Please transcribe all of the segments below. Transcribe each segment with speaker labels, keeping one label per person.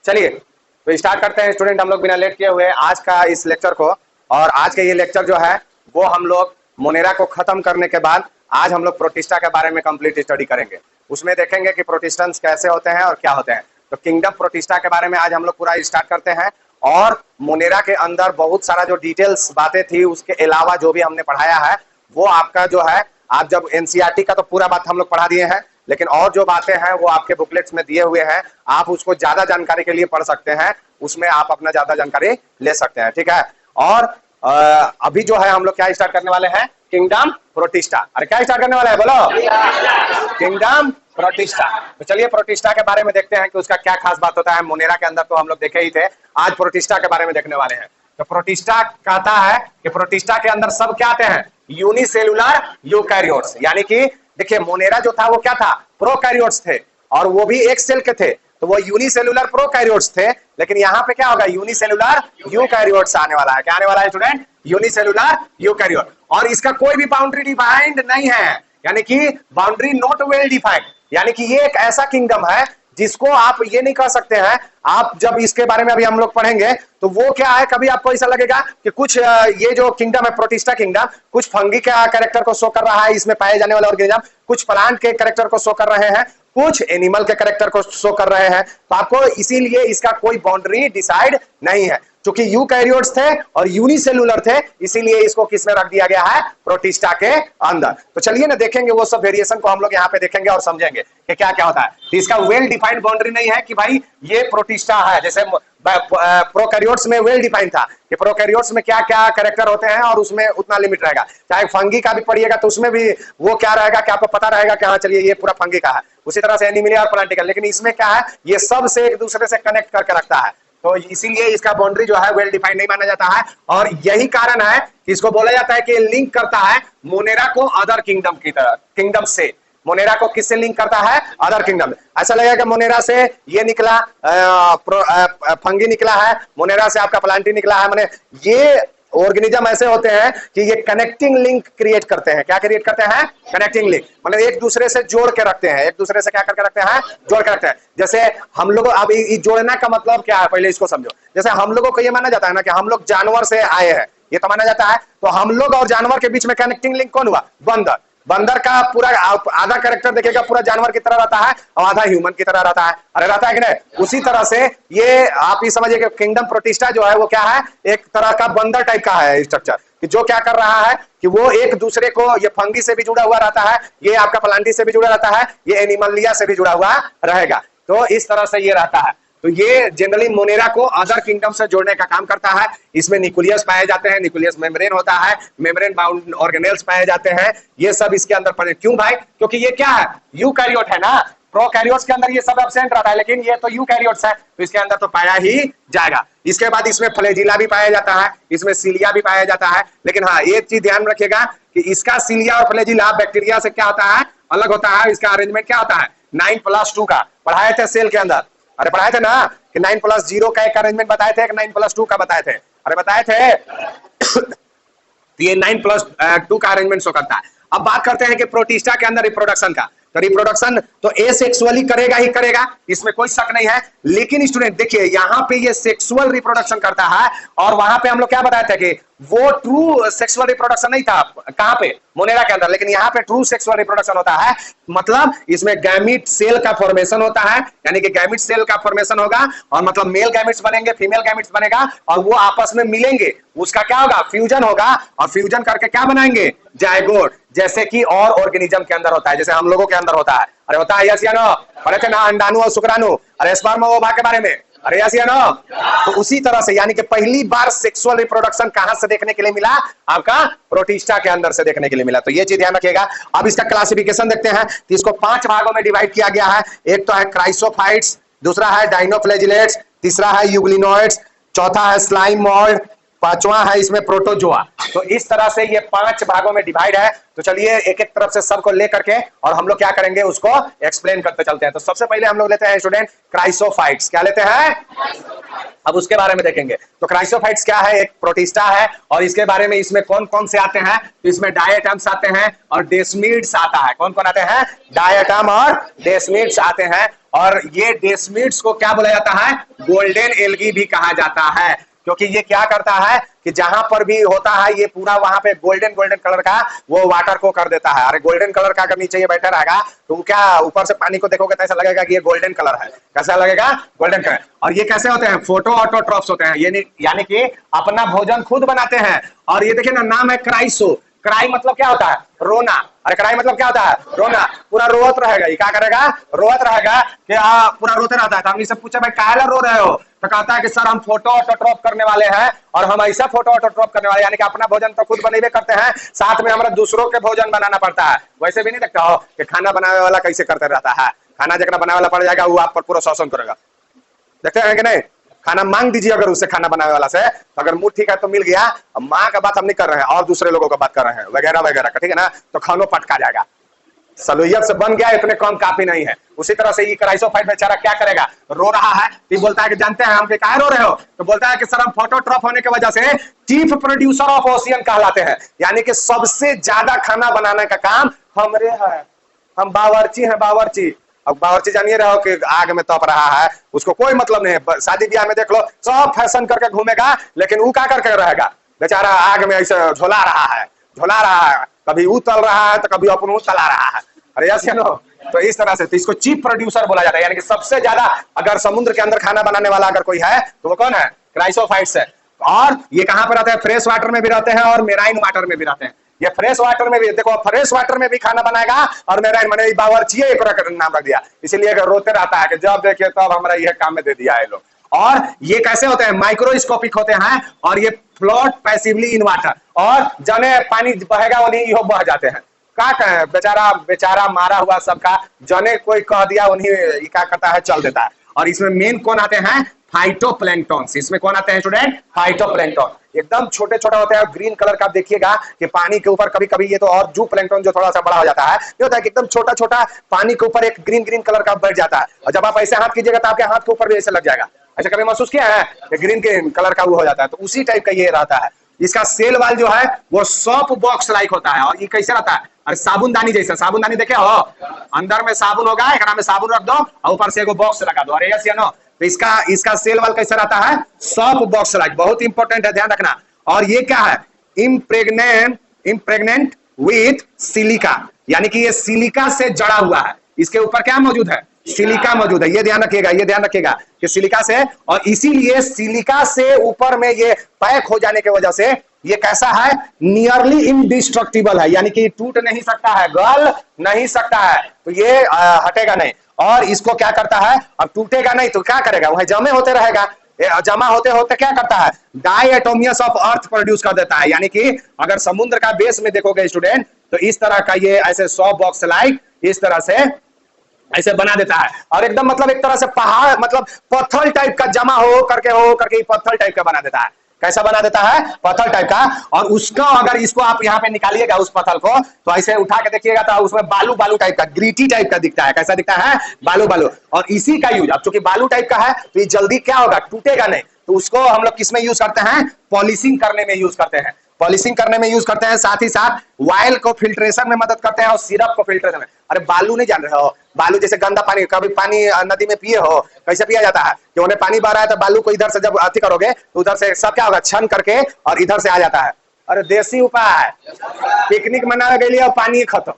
Speaker 1: चलिए तो स्टार्ट करते हैं स्टूडेंट, हम लोग बिना लेट किए हुए आज का इस लेक्चर को। और आज का ये लेक्चर जो है वो हम लोग मोनेरा को खत्म करने के बाद आज हम लोग प्रोटिस्टा के बारे में कंप्लीट स्टडी करेंगे। उसमें देखेंगे कि प्रोटिस्टेंट्स कैसे होते हैं और क्या होते हैं। तो किंगडम प्रोटिस्टा के बारे में आज हम लोग पूरा स्टार्ट करते हैं। और मोनेरा के अंदर बहुत सारा जो डिटेल्स बातें थी उसके अलावा जो भी हमने पढ़ाया है वो आपका जो है, आप जब एनसीईआरटी का तो पूरा बात हम लोग पढ़ा दिए हैं, लेकिन और जो बातें हैं वो आपके बुकलेट्स में दिए हुए हैं। आप उसको ज्यादा जानकारी के लिए पढ़ सकते हैं, उसमें आप अपना ज्यादा जानकारी ले सकते हैं, ठीक है। और अभी जो है हम लोग क्या स्टार्ट करने वाले हैं, किंगडम प्रोटिस्टा। अरे क्या स्टार्ट करने वाला है बोलो, किंगडम प्रोटिस्टा। तो चलिए प्रोटिस्टा के बारे में देखते हैं कि उसका क्या खास बात होता है। मोनेरा के अंदर तो हम लोग देखे ही थे, आज प्रोटिस्टा के बारे में देखने वाले हैं। तो प्रोटिस्टा कहता है कि प्रोटिस्टा के अंदर सब क्या आते हैं, यूनिसेलुलर यूकैरियोट्स। यानी कि देखिए मोनेरा जो था वो क्या था, प्रोकैरियोट्स थे और वो भी एक सेल के थे, तो वो यूनिसेलुलर प्रोकैरियोट्स थे। लेकिन यहाँ पे क्या होगा, यूनिसेलुलर यूकैरियोट्स आने वाला है। क्या आने वाला है स्टूडेंट, यूनिसेलुलर यूकैरियोट। और इसका कोई भी बाउंड्री डिफाइंड नहीं है, यानी कि बाउंड्री नॉट वेल डिफाइंड। यानी कि ये एक ऐसा किंगडम है जिसको आप ये नहीं कह सकते हैं। आप जब इसके बारे में अभी हम लोग पढ़ेंगे तो वो क्या है, कभी आपको ऐसा लगेगा कि कुछ ये जो किंगडम है प्रोटिस्टा किंगडम, कुछ फंगी का कैरेक्टर को शो कर रहा है, इसमें पाए जाने वाले ऑर्गेनिज्म, कुछ प्लांट के कैरेक्टर को शो कर रहे हैं, कुछ एनिमल के कैरेक्टर को शो कर रहे हैं। तो आपको इसीलिए इसका कोई बाउंड्री डिसाइड नहीं है। क्योंकि यूकैरियोट्स थे और यूनिसेलुलर थे, इसीलिए इसको किसमें रख दिया गया है, प्रोटिस्टा के अंदर। तो चलिए ना देखेंगे वो सब वेरिएशन को हम लोग यहाँ पे देखेंगे और समझेंगे कि क्या क्या होता है। तो इसका वेल डिफाइंड बाउंड्री नहीं है कि भाई ये प्रोटिस्टा है। जैसे प्रोकैरियोट्स में वेल डिफाइंड था कि प्रोकैरियोट्स में क्या क्या कैरेक्टर होते हैं और उसमें उतना लिमिट रहेगा। चाहे फंगी का भी पढ़िएगा तो उसमें भी वो क्या रहेगा कि आपको पता रहेगा कि हाँ चलिए ये पूरा फंगी का है। उसी तरह से एनिमल और प्लांटिकल, लेकिन इसमें क्या है, ये सब से एक दूसरे से कनेक्ट करके रखता है। तो इसीलिए इसका बाउंड्री जो है वेल डिफाइंड नहीं माना जाता है। और यही कारण है कि इसको बोला जाता है कि लिंक करता है मोनेरा को अदर किंगडम की तरह, किंगडम से। मोनेरा को किससे लिंक करता है, अदर किंगडम। ऐसा लगेगा कि मोनेरा से ये निकला फंगी निकला है, मोनेरा से आपका प्लांटी निकला है। माने ये ऑर्गेनिज्म ऐसे होते हैं कि ये कनेक्टिंग लिंक क्रिएट करते हैं। क्या क्रिएट करते हैं, कनेक्टिंग लिंक। मतलब एक दूसरे से जोड़ के रखते हैं, एक दूसरे से क्या करके रखते हैं, जोड़ के रखते हैं। जैसे हम लोग, अब जोड़ना का मतलब क्या है पहले इसको समझो। जैसे हम लोगों को ये माना जाता है ना कि हम लोग जानवर से आए हैं, ये तो माना जाता है। तो हम लोग और जानवर के बीच में कनेक्टिंग लिंक कौन हुआ, बंदर। बंदर का पूरा आधा कैरेक्टर देखेगा पूरा जानवर की तरह रहता है और आधा ह्यूमन की तरह रहता है। अरे रहता है कि नहीं। उसी तरह से ये आप ही समझिए कि किंगडम प्रोटिस्टा जो है वो क्या है, एक तरह का बंदर टाइप का है स्ट्रक्चर, कि जो क्या कर रहा है कि वो एक दूसरे को, ये फंगी से भी जुड़ा हुआ रहता है, ये आपका प्लांटी से भी जुड़ा रहता है, ये एनिमलिया से भी जुड़ा हुआ रहेगा। तो इस तरह से ये रहता है। तो ये जनरली मोनेरा को अदर किंगडम से जोड़ने का काम करता है। इसमें न्यूक्लियस पाए जाते हैं, न्यूक्लियस मेम्ब्रेन होता है, मेम्ब्रेन बाउंड ऑर्गेनेल्स पाए जाते हैं। ये सब इसके अंदर पड़े। क्यों भाई, क्योंकि ये क्या है, यूकैरियोट है ना। प्रोकैरियोट्स के अंदर ये सब एब्सेंट रहता है, लेकिन ये तो यूकैरियोट्स है तो इसके अंदर तो पाया ही जाएगा। इसके बाद इसमें फ्लैजिला भी पाया जाता है, इसमें सीलिया भी पाया जाता है। लेकिन हाँ एक चीज ध्यान रखिएगा कि इसका सीलिया और फ्लैजिला बैक्टीरिया से क्या होता है, अलग होता है। इसका अरेंजमेंट क्या होता है, 9+2 का पढ़ाए थे सेल के अंदर। अरे पढ़ाए थे ना कि 9+0 का एक अरेंजमेंट बताए थे, 9+2 का बताए थे। अरे बताए थे। तो ये 9+2 का अरेंजमेंट शो करता है। अब बात करते हैं कि प्रोटिस्टा के अंदर रिप्रोडक्शन का। तो रिप्रोडक्शन तो एसेक्सुअली करेगा ही करेगा, इसमें कोई शक नहीं है। लेकिन स्टूडेंट देखिए यहाँ पे ये सेक्सुअल रिप्रोडक्शन करता है और वहां पे हम लोग क्या बताए थे कि वो ट्रू सेक्सुअल रिप्रोडक्शन नहीं था कहां पे, मोनेरा के अंदर। लेकिन यहाँ पे ट्रू सेक्सुअल रिप्रोडक्शन होता है। मतलब इसमें गैमिट सेल का फॉर्मेशन होता है, यानी कि गैमिट सेल का फॉर्मेशन होगा और मतलब मेल गैमिट्स बनेंगे, फीमेल गैमिट्स बनेगा और वो आपस में मिलेंगे, उसका क्या होगा, फ्यूजन होगा। और फ्यूजन करके क्या बनाएंगे, जायगोट। जैसे कि और ऑर्गेनिज्म के अंदर होता है, जैसे हम लोगों के अंदर होता है। अरे होता है यस या नो, पढ़े थे ना अंडाणु और शुक्राणु, अरे स्पर्म और ओवा के बारे में, अरे यस या नो। तो उसी तरह से यानी कि पहली बार सेक्सुअल रिप्रोडक्शन कहां से देखने के लिए मिला, आपका प्रोटिस्टा के अंदर से देखने के लिए मिला। तो ये चीज ध्यान रखिएगा। अब इसका क्लासिफिकेशन देखते हैं। तो इसको 5 भागों में डिवाइड किया गया है। एक तो है क्राइसोफाइट्स, दूसरा है डाइनोफ्लैजिलेट्स, तीसरा है यूग्लिनोइड्स, चौथा है स्लाइम मोल्ड, पांचवा है इसमें प्रोटोजोआ। तो इस तरह से ये 5 भागों में डिवाइड है। तो चलिए एक एक तरफ से सबको लेकर के और हम लोग क्या करेंगे उसको एक्सप्लेन करते चलते हैं। तो सबसे पहले हम लोग लेते हैं स्टूडेंट क्राइसोफाइट्स। क्या लेते हैं, अब उसके बारे में देखेंगे। तो क्राइसोफाइट्स क्या है, एक प्रोटिस्टा है, और इसके बारे में इसमें कौन कौन से आते हैं, तो इसमें डायटम्स आते हैं और डेस्मिड्स आता है। कौन कौन आते हैं, डायटम और डेस्मिड्स आते हैं। और ये डेस्मिड्स को क्या बोला जाता है, गोल्डन एल्गी भी कहा जाता है, क्योंकि ये क्या करता है कि जहां पर भी होता है ये पूरा वहां पे गोल्डन गोल्डन कलर का वो वाटर को कर देता है। अरे गोल्डन कलर का अगर नीचे ये बैठा रहेगा तो क्या ऊपर से पानी को देखोगे तो ऐसा लगेगा कि ये गोल्डन कलर है। कैसा लगेगा, गोल्डन कलर। और ये कैसे होते हैं, फोटो ऑटोट्रॉफ्स होते हैं, ये यानी कि अपना भोजन खुद बनाते हैं। और ये देखिए ना, नाम है क्राइसो। क्राई मतलब क्या होता है, रोना। अरे क्राई मतलब क्या होता है, रोना। पूरा रोत रहेगा, ये क्या करेगा, रोत रहेगा कि पूरा रोते रहता है। तो हम इससे पूछा भाई काहे रो रहे हो, तो कहता है कि सर हम फोटो ऑटोट्रॉप करने वाले हैं, और हम ऐसा फोटो ऑटोट्रॉप करने वाले, यानी कि अपना भोजन तो खुद बनेबे करते हैं, साथ में हमारा दूसरों के भोजन बनाना पड़ता है। वैसे भी नहीं देखता हो कि खाना बनाने वाला कैसे करते रहता है, खाना जगह बनाने वाला पड़ जाएगा वो आप पर पूरा शोषण करेगा। देखते हैं कि नहीं, खाना मांग दीजिए अगर उससे, खाना बनाने वाला से, तो अगर मूड ठीक है तो मिल गया। माँ का बात हम नहीं कर रहे हैं और दूसरे लोगों का बात कर रहे हैं, वगैरह वगैरह का, ठीक है ना। तो खानो पटका जाएगा, सलूयत से बन गया, इतने कम काफी नहीं है। उसी तरह से ये क्राइसोफाइट बेचारा क्या करेगा, रो रहा है। तो बोलता है कि जानते हैं हम काहे रो रहे हो, तो बोलता है कि सर हम फोटोट्रॉप होने की वजह से चीफ प्रोड्यूसर ऑफ ओशियन कहलाते हैं, यानी कि सबसे ज्यादा खाना बनाने का काम हमरे है, हम बावर्ची हैं, बावर्ची। अब बावर्ची जानिए रहो कि आग में तप रहा है, उसको कोई मतलब नहीं है। शादी ब्याह में देख लो सब फैशन करके घूमेगा, लेकिन वो क्या करके रहेगा, बेचारा आग में ऐसे झोला रहा है, झोला रहा है, कभी वो तल रहा है तो कभी अपन वो तला रहा है। अरे यस नो, तो इस तरह से तो इसको चीफ प्रोड्यूसर बोला जाता है, यानी कि सबसे ज्यादा अगर समुद्र के अंदर खाना बनाने वाला अगर कोई है तो वो कौन है, क्राइसोफाइट्स है। और ये कहां पर रहते हैं, फ्रेश वाटर में भी रहते हैं और मेराइन वाटर में भी रहते हैं। ये फ्रेश वाटर में भी देखो, फ्रेश वाटर में भी खाना बनाएगा, और मेराइन मैंने बावर्ची एक नाम रख दिया, इसीलिए रोते रहता है कि जब देखिए तब हमारा यह काम में दे दिया है लोग। और ये कैसे होते हैं, माइक्रोस्कोपिक होते हैं, और ये फ्लोट पैसिवली इन वाटर, और जने पानी बहेगा उन्हीं यो बह जाते हैं। क्या कहें, बेचारा बेचारा मारा हुआ सबका जने कोई कह दिया उन्हीं क्या करता है, चल देता है। और इसमें मेन कौन आते हैं, फाइटोप्लैंक्टॉन्स। इसमें कौन आते हैं स्टूडेंट, फाइटोप्लैंक्टॉन। एकदम छोटे छोटा होते हैं, ग्रीन कलर का। आप देखिएगा कि पानी के ऊपर कभी कभी ये तो, और जू प्लैंक्टन जो थोड़ा सा बड़ा हो जाता है, ये होता है कि एकदम छोटा छोटा पानी के ऊपर एक ग्रीन ग्रीन कलर का बैठ जाता है, और जब आप ऐसे हाथ कीजिएगा तो आपके हाथ के ऊपर भी ऐसे लग जाएगा। ऐसा कभी महसूस किया है कि ग्रीन ग्रीन कलर का वो हो जाता है, तो उसी टाइप का ये रहता है। इसका सेल वाल जो है वो सॉप बॉक्स लाइक होता है, और ये कैसे रहता है, अरे साबुनदानी जैसा। साबुनदानी देखे हो, अंदर में साबुन होगा, एक में साबुन रख दो और ऊपर से एगो बॉक्स लगा दो। अरे यस या नो, तो इसका सेल वाल कैसा रहता है, सॉप बॉक्स लाइक। बहुत इंपॉर्टेंट है, ध्यान रखना। और ये क्या है, इम्प्रेग्नेंट विथ सिलिका, यानी कि ये सिलिका से जड़ा हुआ है। इसके ऊपर क्या मौजूद है, सिलिका मौजूद है। ये ध्यान रखिएगा, ये ध्यान रखिएगा कि सिलिका से, और इसीलिए सिलिका से ऊपर में ये पैक हो जाने की वजह से ये कैसा है, नियरली इनडिस्ट्रक्टिबल है, यानी कि टूट नहीं सकता है, गल नहीं सकता है, तो ये हटेगा नहीं। और इसको क्या करता है, अब टूटेगा नहीं तो क्या करेगा, वह जमे होते रहेगा। जमा होते होते क्या करता है, डायटोमियस ऑफ अर्थ प्रोड्यूस कर देता है। यानी कि अगर समुद्र का बेस में देखोगे स्टूडेंट, तो इस तरह का ये ऐसे सॉफ्ट बॉक्स लाइक इस तरह से ऐसे बना देता है, और एकदम मतलब एक तरह से पहाड़, मतलब पत्थर टाइप का जमा हो करके पत्थर टाइप का बना देता है। कैसा बना देता है, पत्थर टाइप का। और उसको अगर इसको आप यहाँ पे निकालिएगा उस पत्थर को, तो ऐसे उठा के देखिएगा तो उसमें बालू बालू टाइप का, ग्रीटी टाइप का दिखता है। कैसा दिखता है, बालू बालू। और इसी का यूज, अब चूंकि बालू टाइप का है तो ये जल्दी क्या होगा, टूटेगा नहीं, तो उसको हम लोग किसमें यूज करते हैं, पॉलिशिंग करने में यूज करते हैं, पॉलिशिंग करने में यूज करते हैं। साथ ही साथ वाइल को फिल्ट्रेशन में मदद करते हैं, और सिरप को फिल्ट्रेशन में। अरे बालू नहीं जान रहे हो, बालू जैसे गंदा पानी, कभी पानी नदी में पिए हो, कैसे पिया जाता है कि उन्हें पानी बह रहा है तो बालू को इधर से जब अति करोगे तो उधर से सब क्या होगा, छन करके और इधर से आ जाता है। अरे देसी उपाय, पिकनिक मनाने के लिए और पानी खत्म,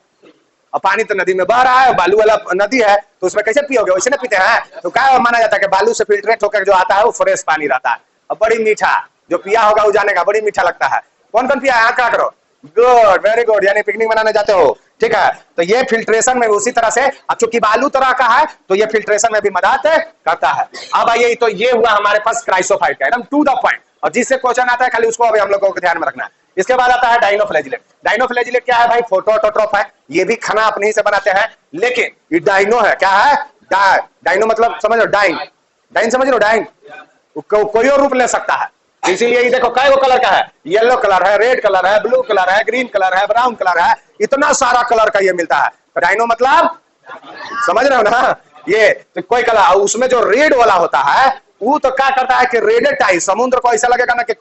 Speaker 1: और पानी तो नदी में बह रहा है, बालू वाला नदी है, तो उसमें कैसे पियोगे, वैसे नहीं पीते हैं। तो क्या माना जाता है कि बालू से फिल्ट्रेट होकर जो आता है वो फ्रेश पानी रहता है, और बड़ी मीठा, जो पिया होगा वो जानेगा, बड़ी मीठा लगता है। कौन कौन पिया है, क्या करो, गुड, वेरी गुड, यानी पिकनिक मनाने जाते हो, ठीक है। तो ये फिल्ट्रेशन में उसी तरह से, अब चूंकि बालू तरह का है तो ये फिल्ट्रेशन में भी मदद करता है। अब आइए, तो ये हुआ हमारे पास क्राइसोफाइट का एकदम टू द पॉइंट, और जिससे क्वेश्चन आता है खाली उसको अभी हम लोगों को ध्यान में रखना है। इसके बाद आता है डाइनोफ्लैजिलेट। डाइनोफ्लैजिलेट क्या है भाई, फोटो ऑटोट्रॉफ है, ये भी खाना अपने ही से बनाते हैं, लेकिन ये डाइनो है। क्या है, डाइनो मतलब समझ लो, डाइन, डाइन समझ लो, डाइन कोई और रूप ले सकता है। इसीलिए ये देखो कई कलर का है, येलो कलर है, रेड कलर है, ब्लू कलर है, ग्रीन कलर है, ब्राउन कलर है, इतना सारा कलर का ये मिलता है। तो डाइनो मतलब समझ रहे हो ना, ये तो कोई कलर, उसमें जो रेड वाला होता है वो तो क्या करता है कि रेडेड टाइप, समुद्र को ऐसा लगेगा ना कि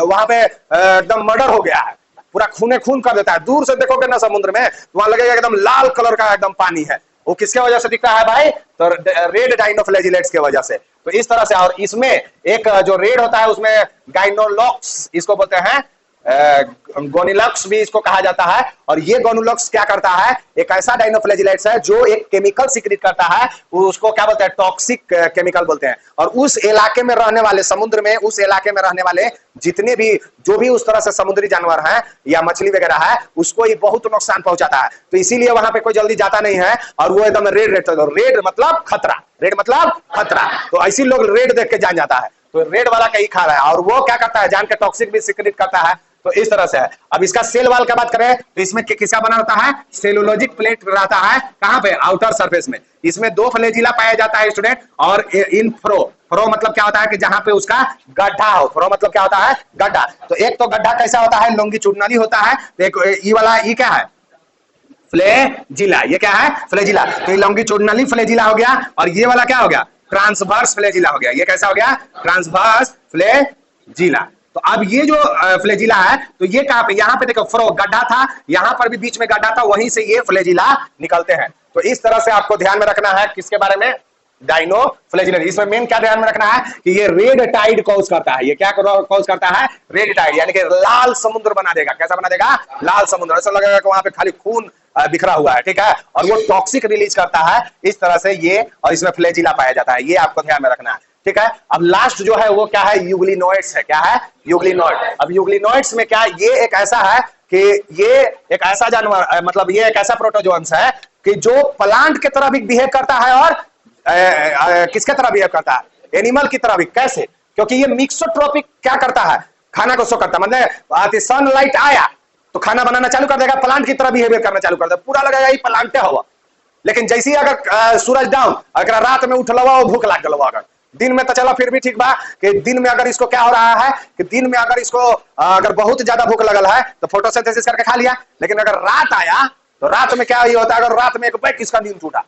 Speaker 1: वहां पे एकदम मर्डर हो गया है, पूरा खूने खून कर देता है। दूर से देखोगे ना समुद्र में, तो वहां लगेगा एकदम लाल कलर का एकदम पानी है। वो किसके वजह से दिखता है भाई? तो रेड डाइनोफ्लैजिलेट्स के वजह से। तो इस तरह से, और इसमें एक जो रेड होता है उसमें गाइनोलॉक्स इसको बोलते हैं, गोनिलॉक्स भी इसको कहा जाता है। और ये गोनिलॉक्स क्या करता है, एक ऐसा डाइनोफ्लैजिलेट्स है जो एक केमिकल सीक्रेट करता है, उसको क्या बोलते हैं, टॉक्सिक केमिकल बोलते हैं। और उस इलाके में रहने वाले, समुद्र में उस इलाके में रहने वाले जितने भी जो भी उस तरह से समुद्री जानवर हैं या मछली वगैरह है, उसको ये बहुत नुकसान पहुंचाता है। तो इसीलिए वहां पे कोई जल्दी जाता नहीं है। और वो एकदम रेड रेड, रेड मतलब खतरा, रेड मतलब खतरा। तो ऐसी लोग रेड देख के जान जाता है, तो रेड वाला कहीं खा रहा है। और वो क्या करता है, जान के टॉक्सिक भी सीक्रेट करता है। तो इस तरह से है। अब इसका सेल वाल की बात करें तो इसमें किसका बना होता है, सेलुलोजिक प्लेट रहता है। कहां पे? आउटर सरफेस में। इसमें 2 फ्लैजिला पाया जाता है स्टूडेंट। और इन फ्रो, फ्रो मतलब क्या होता है कि जहां पे उसका गड्ढा हो। फ्रो मतलब क्या होता है, गड्ढा। तो एक तो गड्ढा कैसा होता है, लॉन्गिट्यूडनली होता है। तो एक ई वाला, ई क्या है, फ्लैजिला। ये क्या है, फ्लैजिला। तो ये लॉन्गिट्यूडनली फ्लैजिला हो गया। और ये वाला क्या हो गया, ट्रांसवर्स फ्लैजिला हो गया। ये कैसा हो गया, ट्रांसवर्स फ्लैजिला। तो अब ये जो फ्लैजिला है, तो ये कहां पे, यहां पे देखो फ्रो गड्ढा था, यहां पर भी बीच में गड्ढा था, वहीं से ये फ्लैजिला निकलते हैं। तो इस तरह से आपको ध्यान में रखना है किसके बारे में, डाइनोफ्लैजिलेट। इसमें मेन क्या ध्यान में रखना है कि ये रेड टाइड कॉज करता है। ये क्या कॉज करता है, रेड टाइड, यानी कि लाल समुद्र बना देगा। कैसा बना देगा, लाल समुद्र। ऐसा लगेगा कि वहां पे खाली खून बिखरा हुआ है, ठीक है। और वो टॉक्सिक रिलीज करता है इस तरह से ये, और इसमें फ्लैजिला पाया जाता है। ये आपको ध्यान में रखना है, ठीक है। अब लास्ट जो है वो क्या है, यूग्लिनोइड्स है। क्या है, यूग्लिनोइड। अब यूग्लिनोइड्स में क्या, ये एक ऐसा है कि ये एक ऐसा जानवर, मतलब ये एक ऐसा प्रोटोजोन्स है कि जो प्लांट की तरह भी बिहेव करता है और किसके तरह बिहेव करता है, एनिमल की तरह भी। कैसे? क्योंकि ये मिक्सोट्रोपिक क्या करता है, खाना को सो करता है। मतलब सनलाइट आया तो खाना बनाना चालू कर देगा, प्लांट की तरह बिहेवियर करना चालू कर देगा, पूरा लगेगा ये प्लांटे हुआ। लेकिन जैसे ही अगर सूरज डाउन, अगर रात में उठलवा वो भूख लाग गलवा, अगर दिन में तो चलो फिर भी ठीक बा कि दिन में अगर इसको क्या हो रहा है कि दिन में अगर इसको अगर बहुत ज्यादा भूख लगल है तो फोटोसिंथेसिस करके खा लिया। लेकिन अगर रात आया तो रात में क्या होता है, अगर रात में एक बैठ इसका नींद टूटा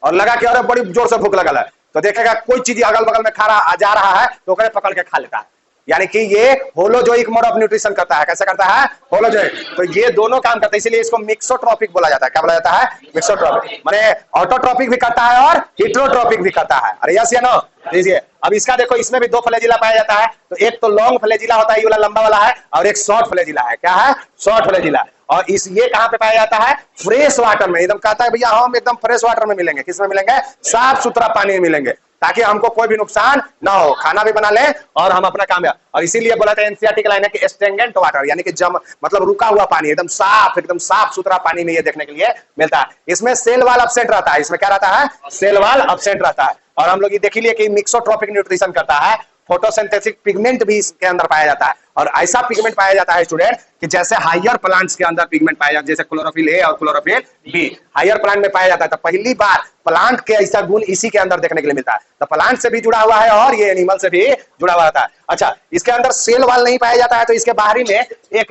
Speaker 1: और लगा कि अरे बड़ी जोर से भूख लगल है, तो देखेगा कोई चीज अगल बगल में खा जा रहा है तो पकड़ के खा लेता है। यानी कि ये होलोजोइक मोड ऑफ न्यूट्रिशन करता है। कैसे करता है, होलोजोइक। तो ये दोनों काम करता है, इसलिए इसको मिक्सोट्रोपिक बोला जाता है। क्या बोला जाता है, मिक्सोट्रोपिक। माने ऑटोट्रोपिक भी करता है और हिट्रोट्रोपिक भी करता है। अरे यस या नो, लीजिए। अब इसका देखो, इसमें भी 2 फ्लैजिला पाया जाता है। तो एक तो लॉन्ग फ्लैजिला होता है, ये वाला लंबा वाला है, और एक शॉर्ट फ्लैजिला है। क्या है, शॉर्ट फ्लैजिला। और इस ये कहां पे पाया जाता है, फ्रेश वाटर में। एकदम कहता है भैया हम एकदम फ्रेश वाटर में मिलेंगे। किसमें मिलेंगे, साफ सुथरा पानी में मिलेंगे, ताकि हमको कोई भी नुकसान ना हो, खाना भी बना ले और हम अपना काम। और इसीलिए बोला था एनसीईआरटी का लाइन है कि स्टेंगेंट वाटर, यानी कि जम मतलब रुका हुआ पानी, एकदम साफ सुथरा पानी में ये देखने के लिए मिलता है। इसमें सेल वाल अपसेंट रहता है। इसमें क्या रहता है, सेल वाल अपसेंट रहता है। और हम लोग ये देख लिए कि मिक्सोट्रोपिक न्यूट्रिशन करता है। फोटोसिंथेटिक पिगमेंट भी इसके अंदर पाया जाता है। और ऐसा पिगमेंट पाया जाता है स्टूडेंट कि जैसे हायर प्लांट्स के अंदर पिगमेंट पाया जाता है, जैसे क्लोरोफिल ए और क्लोरोफिल बी हायर प्लांट में पाया जाता है। तो पहली बार प्लांट के ऐसा गुण इसी के अंदर देखने के लिए मिलता है। तो प्लांट से भी जुड़ा हुआ है और ये एनिमल से भी जुड़ा हुआ रहता है। अच्छा, इसके अंदर सेल वाल नहीं पाया जाता है, तो इसके बाहरी में एक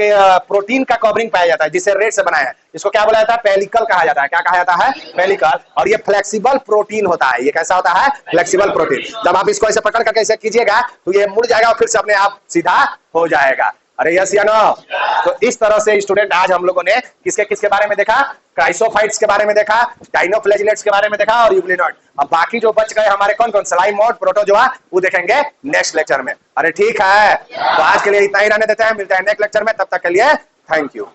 Speaker 1: प्रोटीन का कवरिंग पाया जाता है, जिसे रेड से बनाया है। इसको क्या बोला जाता है, पेलिकल कहा जाता है। क्या कहा जाता है, पेलिकल। और ये फ्लेक्सिबल प्रोटीन होता है। ये कैसा होता है, फ्लेक्सिबल प्रोटीन। जब आप इसको ऐसे पकड़ करके ऐसे कीजिएगा तो ये मुड़ जाएगा और फिर से अपने आप सीधा हो जाएगा। अरे यस या नो। तो इस तरह से स्टूडेंट आज हम लोगों ने किसके किसके बारे में देखा, क्राइसोफाइट्स के बारे में देखा, डाइनोफ्लैजिलेट्स के बारे में देखा और यूग्लिनोइड। अब बाकी जो बच गए हमारे कौन कौन, स्लाइमोड, प्रोटोजोआ, वो देखेंगे नेक्स्ट लेक्चर में। अरे ठीक है, तो आज के लिए इतना ही रहने देते हैं, मिलते हैं नेक्स्ट लेक्चर में। तब तक के लिए थैंक यू।